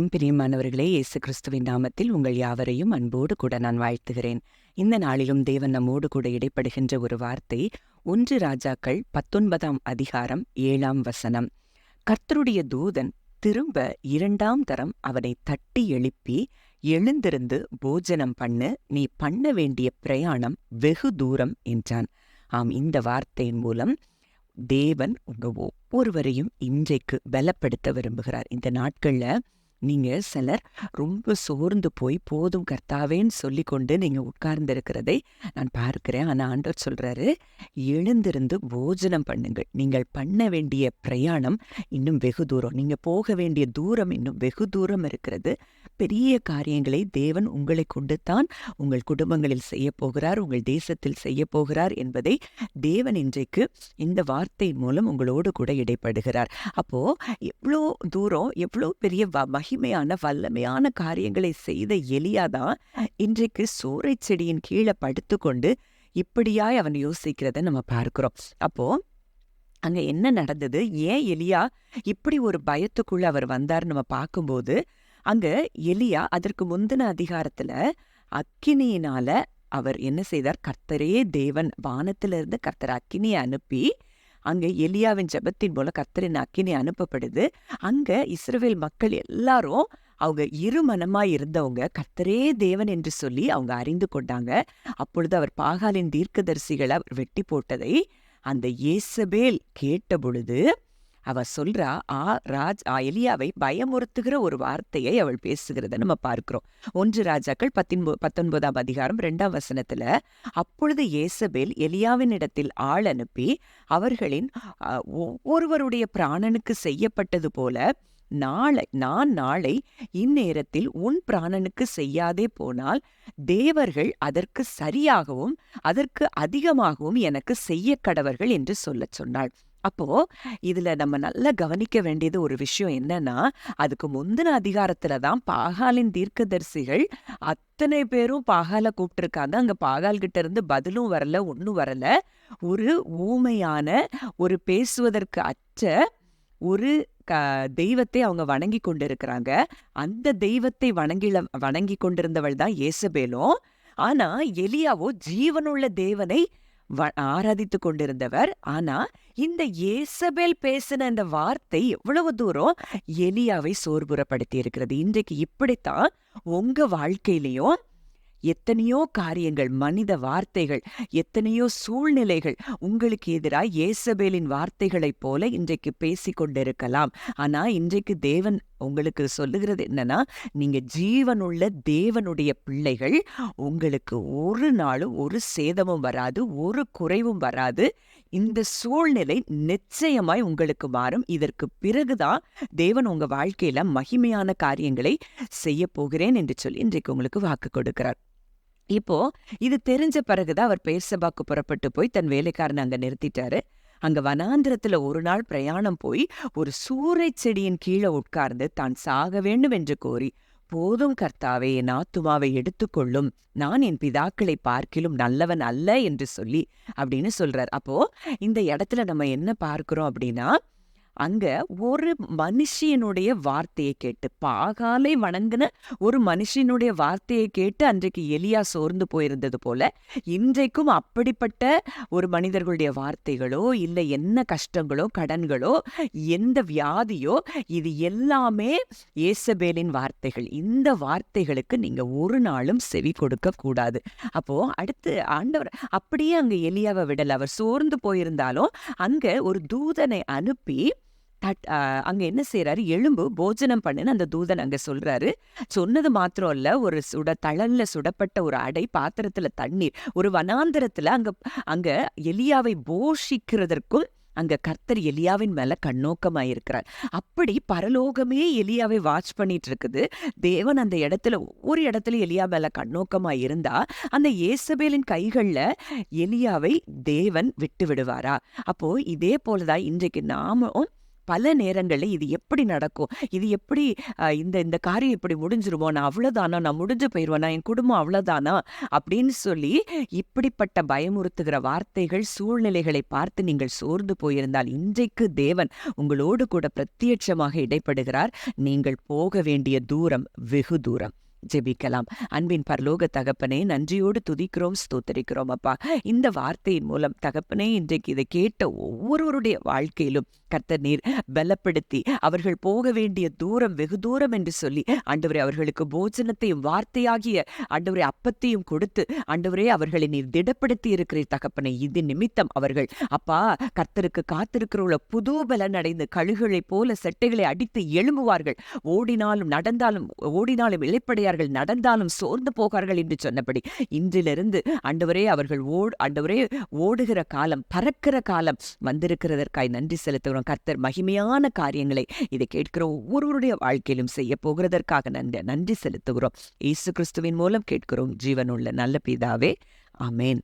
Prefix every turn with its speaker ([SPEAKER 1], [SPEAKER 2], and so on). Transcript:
[SPEAKER 1] வணக்கம் பிரியமானவர்களே, இயேசு கிறிஸ்துவின் நாமத்தில் உங்கள் யாவரையும் அன்போடு கூட நான் வாழ்த்துகிறேன். இந்த நாளிலும் தேவன் நம்மோடு கூட இடைப்படுகின்ற ஒரு வார்த்தை 1 ராஜாக்கள் 19ஆம் அதிகாரம் 7ஆம் வசனம். கர்த்தருடைய தூதன் திரும்ப 2ஆம் தரம் அவனை தட்டி எழுப்பி, எழுந்திருந்து போஜனம் பண்ணு, நீ பண்ண வேண்டிய பிரயாணம் வெகு தூரம் என்றான். ஆம், இந்த வார்த்தையின் மூலம் தேவன் உங்க ஒவ்வொருவரையும் இன்றைக்கு பலப்படுத்த விரும்புகிறார். இந்த நாட்கள்ல நீங்க சிலர் ரொம்ப சோர்ந்து போய் போதும் கர்த்தாவேன்னு சொல்லி கொண்டு நீங்க உட்கார்ந்து இருக்கிறதை நான் பார்க்கிறேன். ஆனா ஆண்டவர் சொல்றாரு, எழுந்திருந்து போஜனம் பண்ணுங்கள். நீங்கள் பண்ண வேண்டிய பிரயாணம் இன்னும் வெகு தூரம், நீங்க போக வேண்டிய தூரம் இன்னும் வெகு தூரம் இருக்கிறது. பெரிய காரியங்களை தேவன் உங்களை கொண்டுத்தான் உங்கள் குடும்பங்களில் செய்ய போகிறார், உங்கள் தேசத்தில் செய்ய போகிறார் என்பதை தேவன் இன்றைக்கு இந்த வார்த்தையின் மூலம் உங்களோடு கூட இடைப்படுகிறார். அப்போ எவ்வளோ தூரம், எவ்வளோ பெரிய மகிமையான வல்லமையான காரியங்களை செய்த எலியாதான் இன்றைக்கு சோரை செடியின் கீழே படுத்துக்கொண்டு இப்படியாய் அவன் யோசிக்கிறத நம்ம பார்க்கிறோம். அப்போ அங்க என்ன நடந்தது, ஏன் எலியா இப்படி ஒரு பயத்துக்குள்ள அவர் வந்தார் நம்ம பார்க்கும்போது, அங்க எலியா அதற்கு முந்தின அதிகாரத்துல அக்கினியினால அவர் என்ன செய்தார், கர்த்தரே தேவன் வானத்திலிருந்து கர்த்தர் அக்கினியை அனுப்பி, அங்க எலியாவின் ஜெபத்தின் போல கர்த்தரின் அக்கினி அனுப்பப்படுது. அங்க இஸ்ரவேல் மக்கள் எல்லாரும் அவங்க இருமனமாய் இருந்தவங்க கர்த்தரே தேவன் என்று சொல்லி அவங்க அறிந்து கொண்டாங்க. அப்பொழுது அவர் பாகாலின் தீர்க்கதரிசிகளை அவர் வெட்டி போட்டதை அந்த யேசபேல் கேட்ட பொழுது அவ சொல்றா, எலியாவை பயமுறுத்துகிற ஒரு வார்த்தையை அவள் பேசுகிறத நம்ம பார்க்கிறோம். 1 ராஜாக்கள் 19ஆம் அதிகாரம் 2ஆம் வசனத்துல, அப்பொழுது யேசபேல் எலியாவின் இடத்தில் ஆள் அனுப்பி, அவர்களின் ஒவ்வொருவருடைய பிராணனுக்கு செய்யப்பட்டது போல நாளை இந்நேரத்தில் உன் பிராணனுக்கு செய்யாதே போனால் தேவர்கள் அதற்கு சரியாகவும் அதற்கு அதிகமாகவும் எனக்கு செய்ய கடவர்கள் என்று சொல்லச் சொன்னாள். அப்போ இதுல நம்ம நல்லா கவனிக்க வேண்டியது ஒரு விஷயம் என்னன்னா, அதுக்கு முந்தின அதிகாரத்துலதான் பாகாலின் தீர்க்கதரிசிகள் அத்தனை பேரும் பாகால கூப்பிட்டுருக்காங்க. அங்க பாகால் கிட்ட இருந்து பதிலும் வரல, ஒன்னும் வரல. ஒரு ஊமையான, ஒரு பேசுவதற்கு அற்ற ஒரு தெய்வத்தை அவங்க வணங்கி கொண்டிருக்கிறாங்க. அந்த தெய்வத்தை வணங்கி கொண்டிருந்தவள் தான் யேசபேலும். ஆனா எலியாவோ ஜீவனுள்ள தேவனை ஆராதித்து கொண்டிருந்தவர். ஆனா இந்த யேசபேல் பேசின இந்த வார்த்தை எவ்வளவு தூரம் எலியாவை சோர்வுறப்படுத்தி இருக்கிறது. இன்றைக்கு இப்படித்தான் உங்க வாழ்க்கையிலையும் எத்தனையோ காரியங்கள், மனித வார்த்தைகள், எத்தனையோ சூழ்நிலைகள் உங்களுக்கு எதிராக யேசபேலின் வார்த்தைகளைப் போல இன்றைக்கு பேசிக்கொண்டிருக்கலாம். ஆனா இன்றைக்கு தேவன் உங்களுக்கு சொல்லுகிறது என்னன்னா, நீங்க ஜீவனுள்ள தேவனுடைய பிள்ளைகள், உங்களுக்கு ஒரு நாளும் ஒரு சேதமும் வராது, ஒரு குறைவும் வராது. இந்த சூழ்நிலை நிச்சயமாய் உங்களுக்கு மாறும். இதற்கு பிறகுதான் தேவன் உங்க வாழ்க்கையில மகிமையான காரியங்களை செய்ய போகிறேன் என்று சொல்லி இன்றைக்கு உங்களுக்கு வாக்கு கொடுக்கிறார். இப்போ இது தெரிஞ்ச பிறகுதான் அவர் பெயர்சபாக்கு புறப்பட்டு போய் தன் வேலைக்காரனை அங்க நிறுத்திட்டாரு. அங்க வனாந்திரத்துல ஒரு நாள் பிரயாணம் போய் ஒரு சூரை செடியின் கீழே உட்கார்ந்து தான் சாக வேண்டும் என்று கோரி, போதும் கர்த்தாவே, என் ஆத்துமாவை எடுத்துக்கொள்ளும், நான் என் பிதாக்களை பார்க்கிலும் நல்லவன் அல்ல என்று சொல்லி அப்படின்னு சொல்றார். அப்போ இந்த இடத்துல நம்ம என்ன பார்க்கிறோம் அப்படின்னா, அங்க ஒரு மனுஷியனுடைய வார்த்தையை கேட்டு, பாகாலை வணங்கின ஒரு மனுஷனுடைய வார்த்தையை கேட்டு அன்றைக்கு எலியா சோர்ந்து போயிருந்தது போல, இன்றைக்கும் அப்படிப்பட்ட ஒரு மனிதர்களுடைய வார்த்தைகளோ, இல்லை என்ன கஷ்டங்களோ, கடன்களோ, எந்த வியாதியோ, இது எல்லாமே யேசபேலின் வார்த்தைகள். இந்த வார்த்தைகளுக்கு நீங்க ஒரு நாளும் செவி கொடுக்க கூடாது. அப்போ அடுத்து ஆண்டவர் அப்படியே அங்க எலியாவை விடல. அவர் சோர்ந்து போயிருந்தாலும் அங்க ஒரு தூதனை அனுப்பி அங்க என்ன செய்யறாரு, எலும்பு போஜனம் பண்ணுன்னு அந்த தூதன் அங்க சொல்றாரு. சொன்னது மாத்திரம் இல்ல, ஒரு தழல்ல சுடப்பட்ட ஒரு அடை, பாத்திரத்துல தண்ணீர், ஒரு வனாந்தரத்துல அங்க எலியாவை போஷிக்கிறதற்கும் அங்க கர்த்தர் எலியாவின் மேல கண்ணோக்கமாயிருக்கிறார். அப்படி பரலோகமே எலியாவை வாட்ச் பண்ணிட்டு இருக்குது. தேவன் அந்த இடத்துல ஒவ்வொரு இடத்துல எலியா மேல கண்ணோக்கமா இருந்தா அந்த யேசபேலின் கைகள்ல எலியாவை தேவன் விட்டு விடுவாரா? அப்போ இதே போலதான் இன்றைக்கு நாமும் பல நேரங்கள்ல இது எப்படி நடக்கும்? இது எப்படி இந்த இந்த காரியம் இப்படி முடிஞ்சிருமோ? நான் அவ்வளோதானா? நான் முடிஞ்சு போயிருவேனா? என் குடும்பம் அவ்வளோதானா? அப்படின்னு சொல்லி இப்படிப்பட்ட பயமுறுத்துகிற வார்த்தைகள், சூழ்நிலைகளை பார்த்து நீங்கள் சோர்ந்து போயிருந்தால், இன்றைக்கு தேவன் உங்களோடு கூட பிரத்யட்சமாக இடைப்படுகிறார். நீங்கள் போக வேண்டிய தூரம் வெகு தூரம். ஜெபிக்கலாம். அன்பின் பரலோக தகப்பனே, நன்றியோடு துதிக்கிறோம், ஸ்தோத்தரிக்கிறோம் அப்பா. இந்த வார்த்தையின் மூலம் தகப்பனே, இன்றைக்கு இதை கேட்ட ஒவ்வொருவருடைய வாழ்க்கையிலும் கர்த்தர் நீர் பலப்படுத்தி, அவர்கள் போக வேண்டிய தூரம் வெகு தூரம் என்று சொல்லி, ஆண்டவரே அவர்களுக்கு போஜனத்தையும் வார்த்தையாகிய ஆண்டவரே அப்பத்தையும் கொடுத்து, ஆண்டவரே அவர்களை நீர் திடப்படுத்தி இருக்கிறீர் தகப்பனே. இது நிமித்தம் அவர்கள் அப்பா கர்த்தருக்கு காத்திருக்கிற புது பலன் அடைந்து கழுகுகளைப் போல செட்டைகளை அடித்து எழும்புவார்கள். ஓடினாலும் நடந்தாலும் ஓடினாலும் இளைப்படையார்கள், நடந்தாலும் சோர்ந்து போகார்கள் என்று சொன்னபடி இன்றிலிருந்து ஆண்டவரே அவர்கள் ஆண்டவரே ஓடுகிற காலம், பறக்கிற காலம் வந்திருக்கிறதற்காய் நன்றி செலுத்துகிறோம். கர்த்தர் மகிமையான காரியங்களை இதை கேட்கிற ஒவ்வொருவருடைய வாழ்க்கையிலும் செய்ய போகிறதற்காக நன்றி செலுத்துகிறோம். இயேசு கிறிஸ்துவின் மூலம் கேட்கிறோம் ஜீவனுள்ள நல்ல பிதாவே, ஆமென்.